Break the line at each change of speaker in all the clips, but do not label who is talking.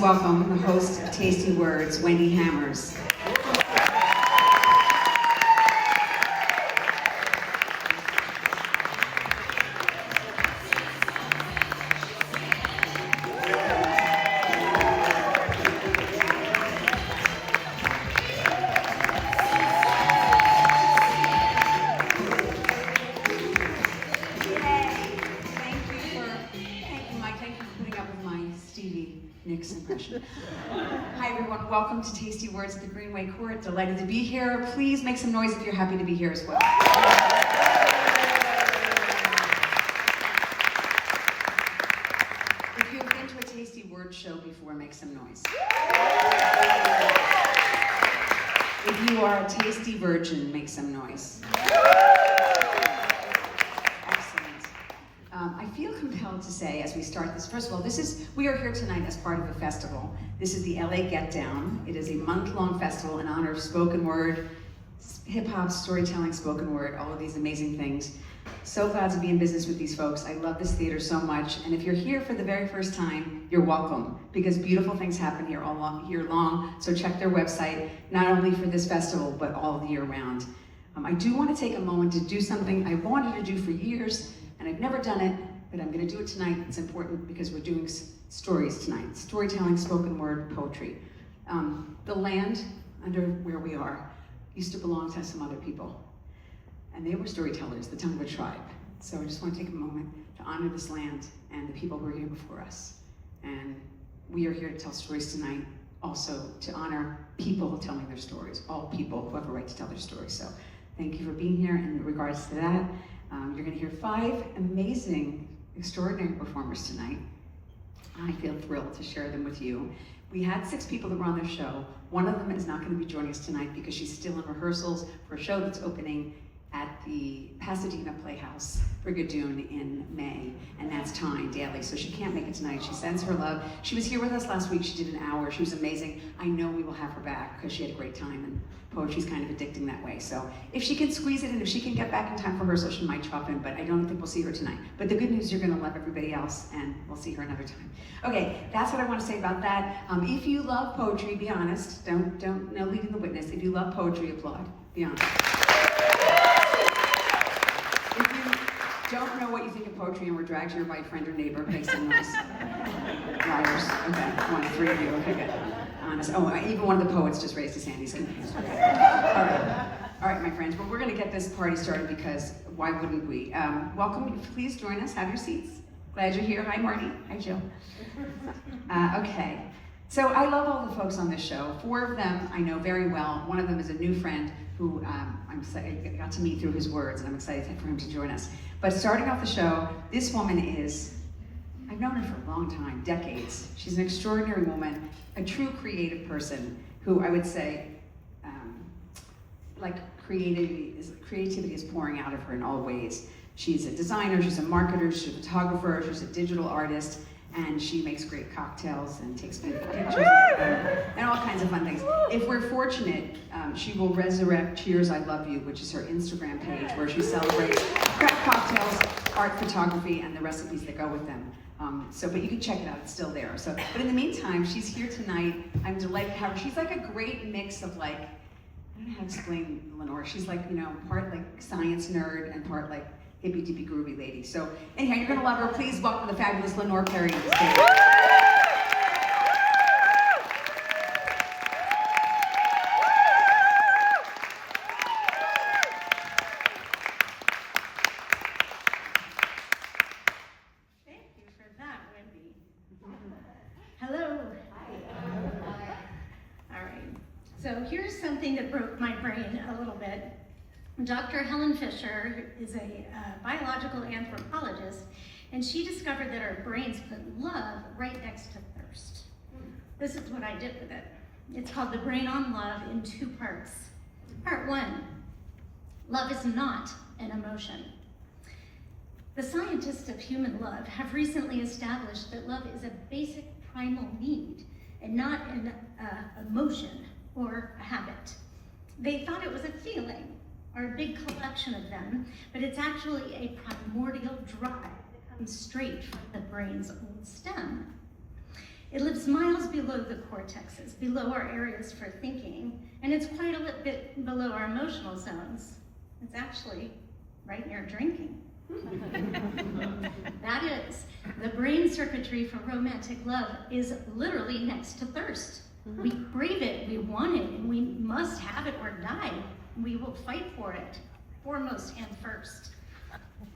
welcome the host of Tasty Words, Wendy Hammers. Hi everyone, welcome to Tasty Words at the Greenway Court. Delighted to be here. Please make some noise if you're happy to be here as well. If you've been to a Tasty Word show before, make some noise. If you are a tasty virgin, make some noise. I feel compelled to say, as we start this, first of all, we are here tonight as part of a festival. This is the LA Get Down. It is a month-long festival in honor of spoken word, hip-hop, storytelling, spoken word, all of these amazing things. So glad to be in business with these folks. I love this theater so much. And if you're here for the very first time, you're welcome, because beautiful things happen here all year long. So check their website, not only for this festival, but all year round. I do want to take a moment to do something I wanted to do for years, and I've never done it, but I'm going to do it tonight. It's important because we're doing stories tonight. Storytelling, spoken word, poetry. The land under where we are used to belong to some other people. And they were storytellers, the Tongva tribe. So I just want to take a moment to honor this land and the people who were here before us. And we are here to tell stories tonight, also to honor people telling their stories, all people who have a right to tell their stories. So thank you for being here. In regards to that, you're going to hear 5 amazing, extraordinary performers tonight. I feel thrilled to share them with you. We had 6 people that were on the show. One of them is not going to be joining us tonight because she's still in rehearsals for a show that's opening at the Pasadena Playhouse, Brigadoon, in May, and that's Tyne Daly, so she can't make it tonight. She sends her love. She was here with us last week. She did an hour. She was amazing. I know we will have her back because she had a great time, and poetry's kind of addicting that way. So if she can squeeze it in, if she can get back in time for rehearsal, she might chop in, but I don't think we'll see her tonight. But the good news, you're gonna love everybody else, and we'll see her another time. Okay, that's what I want to say about that. If you love poetry, be honest. No leading the witness. If you love poetry, applaud. Be honest. If you don't know what you think of poetry and were dragged here by a friend or neighbor, make some noise. Liars. Okay, 1, 3 of you. Okay, good. Honest. Oh, even one of the poets just raised his hand. He's confused. Okay. All right, my friends. Well, we're going to get this party started because why wouldn't we? Welcome. Please join us. Have your seats. Glad you're here. Hi, Marty. Hi, Jill. Okay. So I love all the folks on this show. 4 of them I know very well. One of them is a new friend who I got to meet through his words, and I'm excited for him to join us. But starting off the show, this woman is, I've known her for a long time, decades. She's an extraordinary woman, a true creative person who I would say, creativity is pouring out of her in all ways. She's a designer, she's a marketer, she's a photographer, she's a digital artist, and she makes great cocktails and takes beautiful pictures and all kinds of fun things. If we're fortunate, she will resurrect Cheers, I Love You, which is her Instagram page where she celebrates craft cocktails, art photography, and the recipes that go with them. But you can check it out, it's still there. But in the meantime, she's here tonight. I'm delighted to have her. She's like a great mix of I don't know how to explain Lenore. She's part science nerd and part hippie dippy groovy lady. So anyhow, you're gonna love her. Please welcome the fabulous Lenore Perry to the stage.
Thank you for that, Wendy. Hello. Hi. All right. So here's something that broke my brain a little bit. Dr. Helen Fisher is a biological anthropologist, and she discovered that our brains put love right next to thirst. This is what I did with it. It's called The Brain on Love in 2 parts. Part 1, love is not an emotion. The scientists of human love have recently established that love is a basic primal need and not an emotion or a habit. They thought it was a feeling, or a big collection of them, but it's actually a primordial drive that comes straight from the brain's old stem. It lives miles below the cortexes, below our areas for thinking, and it's quite a little bit below our emotional zones. It's actually right near drinking. That is, the brain circuitry for romantic love is literally next to thirst. We crave it, we want it, and we must have it or die. We will fight for it, foremost and first.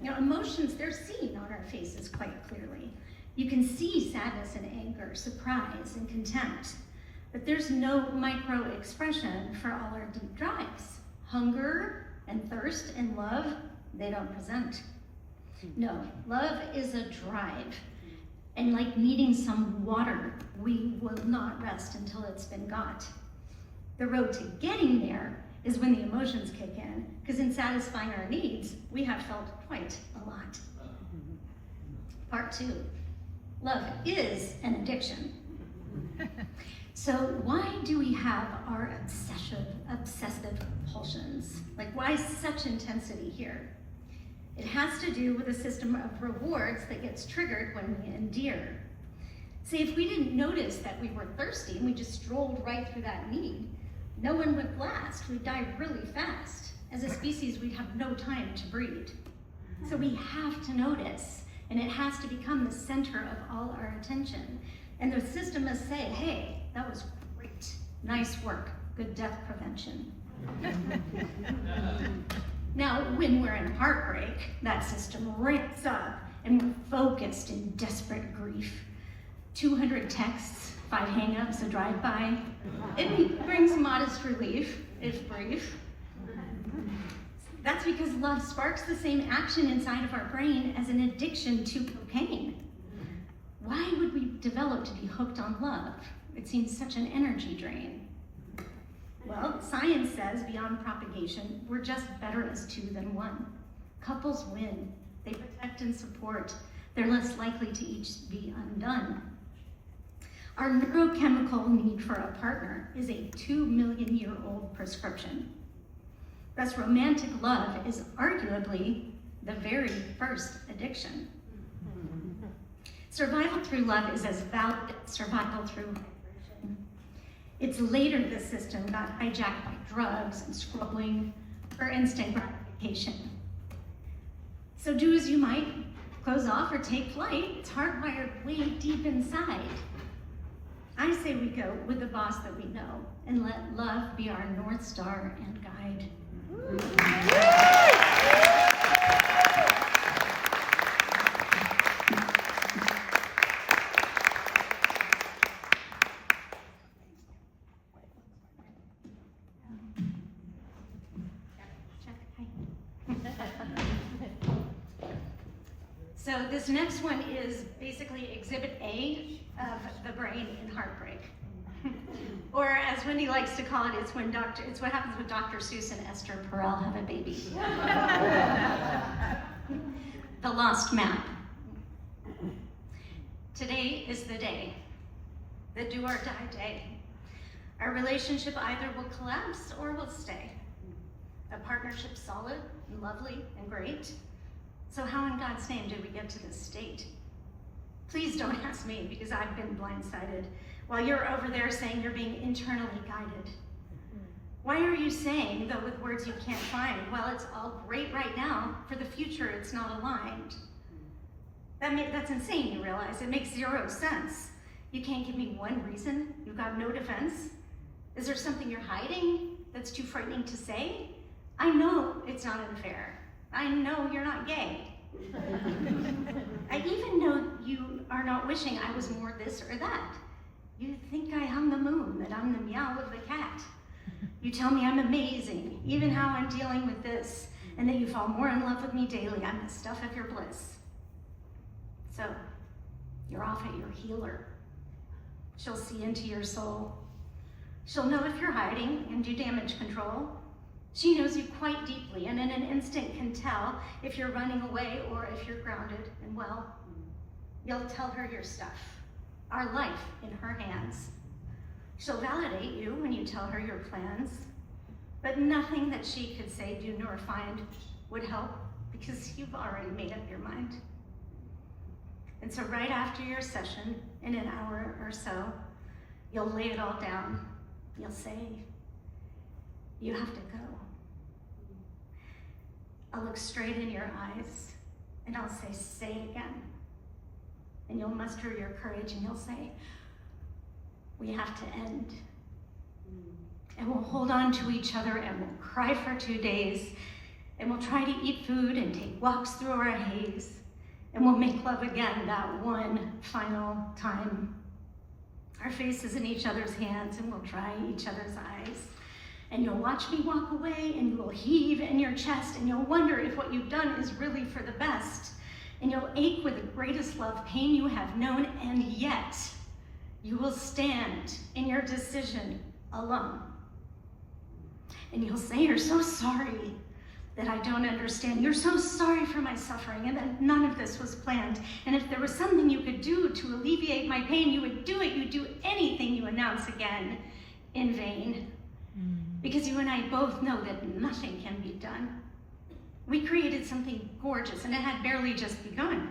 You know, emotions, they're seen on our faces quite clearly. You can see sadness and anger, surprise and contempt, but there's no micro expression for all our deep drives. Hunger and thirst and love, they don't present. No, love is a drive. And like needing some water, we will not rest until it's been got. The road to getting there is when the emotions kick in, because in satisfying our needs, we have felt quite a lot. Part 2, love is an addiction. So why do we have our obsessive compulsions? Like, why such intensity here? It has to do with a system of rewards that gets triggered when we endear. See, if we didn't notice that we were thirsty and we just strolled right through that need, no one would last. We'd die really fast. As a species, we'd have no time to breed. So we have to notice, and it has to become the center of all our attention. And the system must say, hey, that was great. Nice work. Good death prevention. Now, when we're in heartbreak, that system ramps up and we're focused in desperate grief. 200 texts, 5 hang-ups, a drive-by. It brings modest relief, if brief. That's because love sparks the same action inside of our brain as an addiction to cocaine. Why would we develop to be hooked on love? It seems such an energy drain. Well, science says beyond propagation, we're just better as 2 than 1. Couples win. They protect and support. They're less likely to each be undone. Our neurochemical need for a partner is a 2-million-year-old prescription. Thus, romantic love is arguably the very first addiction. Survival through love is as valid as survival through hydration. It's later this system got hijacked by drugs and scrolling for instant gratification. So do as you might, close off or take flight. It's hardwired way deep inside. I say we go with the boss that we know and let love be our North Star and guide. So this next one is basically exhibit A of the brain in heartbreak. Or as Wendy likes to call it, it's what happens when Dr. Seuss and Esther Perel have a baby. The lost map. Today is the day, the do or die day. Our relationship either will collapse or will stay. A partnership solid and lovely and great. So how in God's name did we get to this state? Please don't ask me, because I've been blindsided while you're over there saying you're being internally guided. Why are you saying, though with words you can't find, well, it's all great right now, for the future it's not aligned? That's insane, you realize. It makes 0 sense. You can't give me one reason? You've got no defense? Is there something you're hiding that's too frightening to say? I know it's not unfair. I know you're not gay. I even know you are not wishing I was more this or that. You think I hung the moon, that I'm the meow of the cat. You tell me I'm amazing, even how I'm dealing with this, and that you fall more in love with me daily. I'm the stuff of your bliss. So, you're off at your healer. She'll see into your soul. She'll know if you're hiding and do damage control. She knows you quite deeply, and in an instant can tell if you're running away or if you're grounded, and well, you'll tell her your stuff, our life in her hands. She'll validate you when you tell her your plans, but nothing that she could say, do, nor find would help, because you've already made up your mind. And so right after your session, in an hour or so, you'll lay it all down. You'll say, you have to go. I'll look straight in your eyes and I'll say it again. And you'll muster your courage and you'll say, we have to end. And we'll hold on to each other and we'll cry for 2 days and we'll try to eat food and take walks through our haze and we'll make love again that one final time. Our faces in each other's hands and we'll dry each other's eyes. And you'll watch me walk away and you will heave in your chest and you'll wonder if what you've done is really for the best. And you'll ache with the greatest love pain you have known, and yet you will stand in your decision alone. And you'll say you're so sorry that I don't understand. You're so sorry for my suffering and that none of this was planned. And if there was something you could do to alleviate my pain, you would do it. You'd do anything you announce again in vain. Because you and I both know that nothing can be done. We created something gorgeous and it had barely just begun.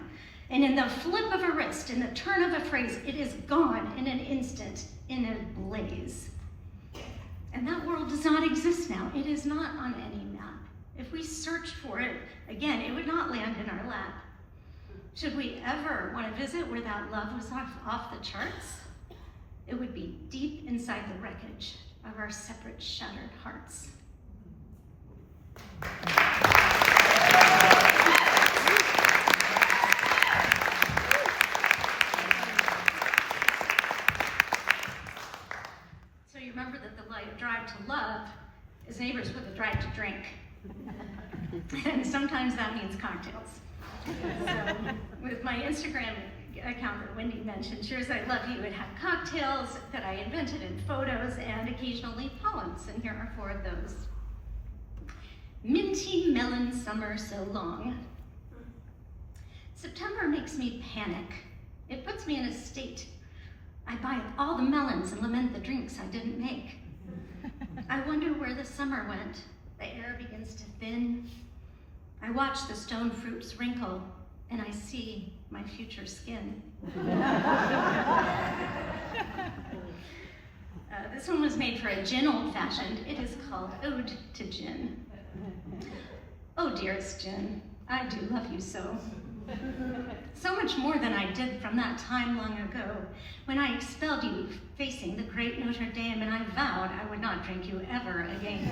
And in the flip of a wrist, in the turn of a phrase, it is gone in an instant, in a blaze. And that world does not exist now. It is not on any map. If we searched for it, again, it would not land in our lap. Should we ever want to visit where that love was off the charts, it would be deep inside the wreckage of our separate, shattered hearts. So you remember that the drive to love is neighbors with a drive to drink. And sometimes that means cocktails. So with my Instagram account that Wendy mentioned, Cheers I Love You, it had cocktails that I invented in photos and occasionally poems, and here are 4 of those. Minty melon summer so long. September makes me panic. It puts me in a state. I buy up all the melons and lament the drinks I didn't make. I wonder where the summer went. The air begins to thin. I watch the stone fruits wrinkle and I see my future skin. This one was made for a gin old-fashioned. It is called Ode to Gin. Oh, dearest Gin, I do love you so. So much more than I did from that time long ago, when I expelled you facing the great Notre Dame, and I vowed I would not drink you ever again.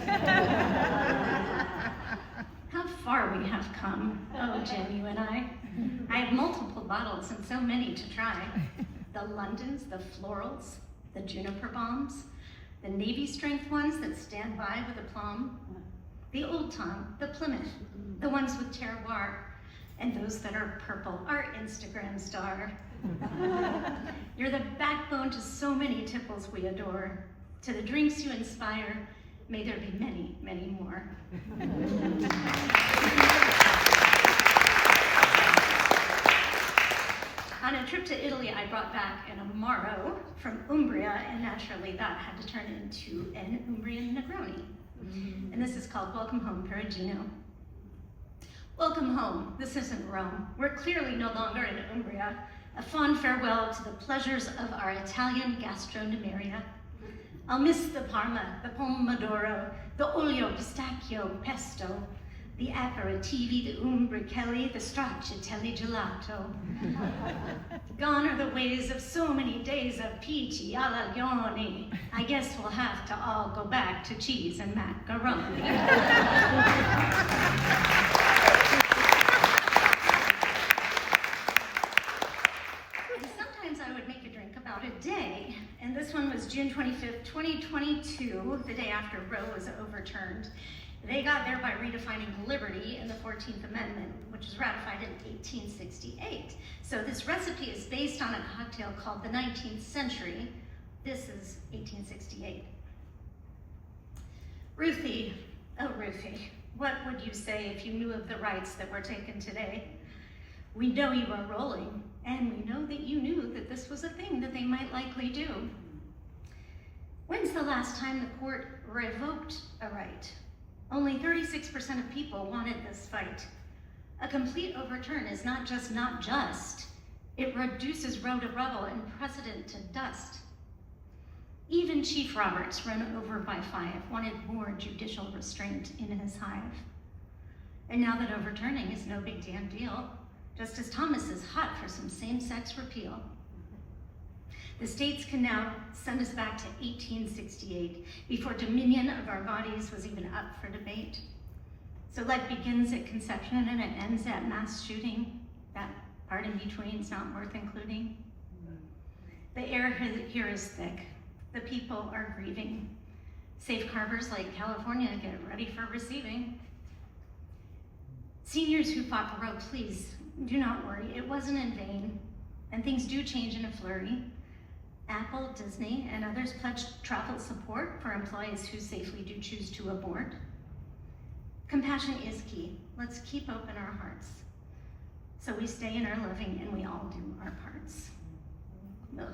How far we have come, oh Gin, you and I. I have multiple bottles and so many to try. The Londons, the florals, the juniper bombs, the Navy strength ones that stand by with aplomb, the Old Tom, the Plymouth, the ones with terroir, and those that are purple, our Instagram star. You're the backbone to so many tipples we adore. To the drinks you inspire, may there be many, many more. On a trip to Italy, I brought back an Amaro from Umbria, and naturally that had to turn into an Umbrian Negroni. And this is called Welcome Home, Perugino. Welcome home. This isn't Rome. We're clearly no longer in Umbria. A fond farewell to the pleasures of our Italian gastronomeria. I'll miss the Parma, the Pomodoro, the olio pistachio pesto, the aperitivi, the umbricelli, the stracciatelli gelato. Gone are the ways of so many days of peachy alla lioni. I guess we'll have to all go back to cheese and macaroni. And this one was June 25th, 2022, the day after Roe was overturned. They got there by redefining liberty in the 14th Amendment, which was ratified in 1868. So this recipe is based on a cocktail called the 19th Century. This is 1868. Ruthie, oh Ruthie, what would you say if you knew of the rights that were taken today? We know you are rolling, and we know that you knew that this was a thing that they might likely do. When's the last time the court revoked a right? Only 36% of people wanted this fight. A complete overturn is not just, It reduces row to rubble and precedent to dust. Even Chief Roberts, run over by 5, wanted more judicial restraint in his hive. And now that overturning is no big damn deal, Justice Thomas is hot for some same-sex repeal. The states can now send us back to 1868, before dominion of our bodies was even up for debate. So life begins at conception and it ends at mass shooting. That part in between is not worth including. The air here is thick. The people are grieving. Safe harbors like California get ready for receiving. Seniors who fought the road, please do not worry. It wasn't in vain, and things do change in a flurry. Apple, Disney, and others pledged travel support for employees who safely do choose to abort. Compassion is key. Let's keep open our hearts, so we stay in our loving and we all do our parts. Ugh.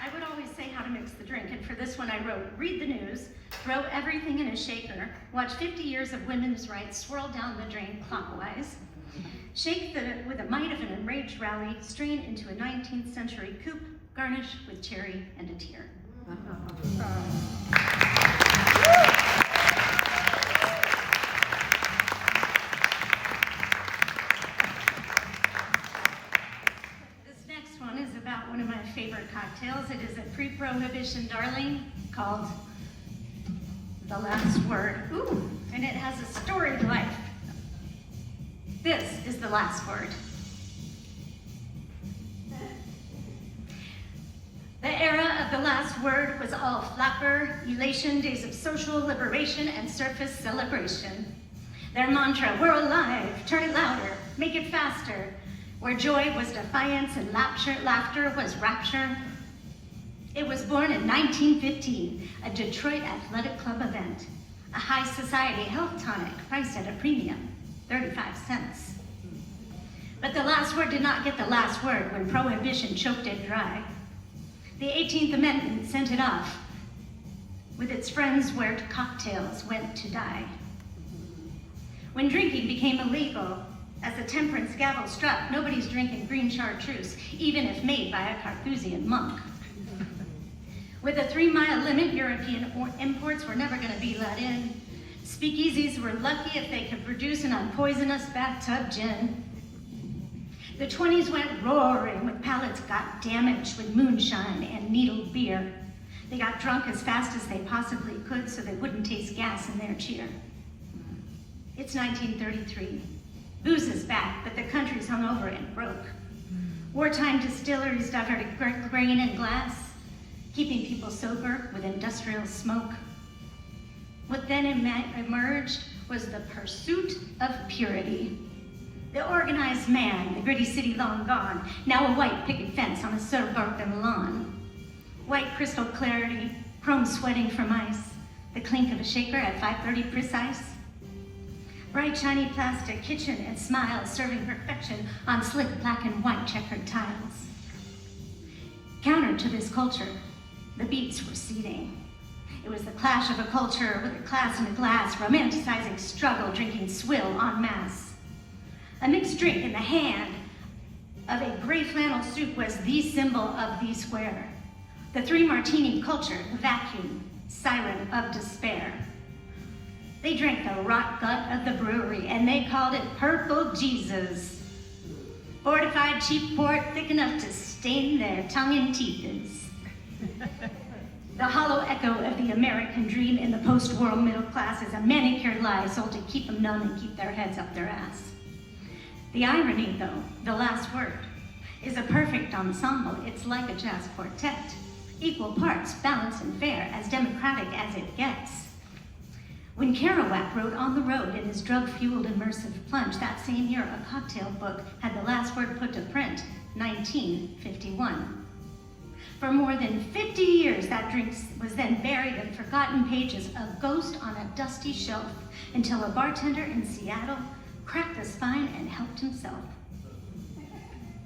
I would always say how to mix the drink, and for this one I wrote, read the news, throw everything in a shaker, watch 50 years of women's rights swirl down the drain clockwise, shake with the might of an enraged rally, strain into a 19th century coupe, garnish with cherry and a tear. This next one is about one of my favorite cocktails. It is a pre-prohibition darling called The Last Word. Ooh, and it has a storied life. This is the last word. The era of the last word was all flapper, elation, days of social liberation and surface celebration. Their mantra, we're alive, turn it louder, make it faster, where joy was defiance and laughter was rapture. It was born in 1915, a Detroit Athletic Club event, a high society health tonic priced at a premium, 35 cents. But the last word did not get the last word when prohibition choked it dry. The 18th Amendment sent it off with its friends where cocktails went to die. When drinking became illegal, as the temperance gavel struck, nobody's drinking green chartreuse, even if made by a Carthusian monk. With a 3-mile limit, European imports were never going to be let in. Speakeasies were lucky if they could produce an unpoisonous bathtub gin. The 20s went roaring with palates got damaged with moonshine and needled beer. They got drunk as fast as they possibly could so they wouldn't taste gas in their cheer. It's 1933. Booze is back, but the country's hungover and broke. Wartime distilleries diverted grain and glass, keeping people sober with industrial smoke. What then emerged was the pursuit of purity. The organized man, the gritty city long gone, now a white picket fence on a suburban lawn. White crystal clarity, chrome sweating from ice, the clink of a shaker at 5:30 precise. Bright shiny plastic kitchen and smiles serving perfection on slick black and white checkered tiles. Counter to this culture, the beats were seething. It was the clash of a culture with a class and a glass, romanticizing struggle, drinking swill en masse. A mixed drink in the hand of a gray flannel suit was the symbol of the square. The 3-martini culture, the vacuum, siren of despair. They drank the rot gut of the brewery and they called it Purple Jesus. Fortified cheap port thick enough to stain their tongue and teeth. The hollow echo of the American dream in the post-war middle class is a manicured lie sold to keep them numb and keep their heads up their ass. The irony, though, the last word, is a perfect ensemble. It's like a jazz quartet, equal parts, balanced and fair, as democratic as it gets. When Kerouac wrote On the Road in his drug-fueled immersive plunge, that same year a cocktail book had the last word put to print, 1951. For more than 50 years, that drink was then buried in forgotten pages, a ghost on a dusty shelf, until a bartender in Seattle cracked the spine and helped himself.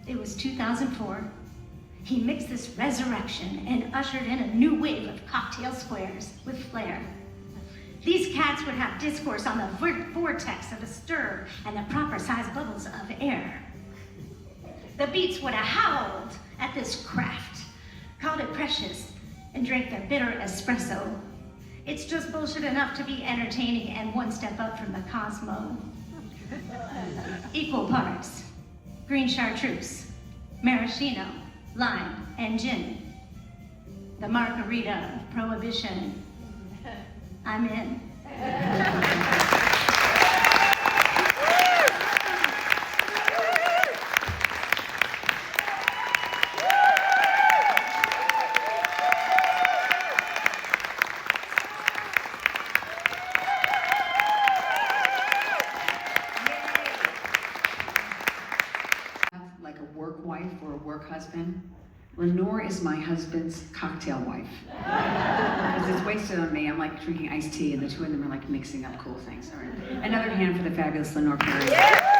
It was 2004. He mixed this resurrection and ushered in a new wave of cocktail squares with flair. These cats would have discourse on the vortex of a stir and the proper size bubbles of air. The beats would have howled at this craft, called it precious, and drank their bitter espresso. It's just bullshit enough to be entertaining and one step up from the Cosmo. Equal parts, green chartreuse, maraschino, lime, and gin. The margarita of prohibition. I'm in.
Like a work wife or a work husband. Lenore is my husband's cocktail wife. Because it's wasted on me. I'm like drinking iced tea and the two of them are like mixing up cool things. All right. Another hand for the fabulous Lenore Perry.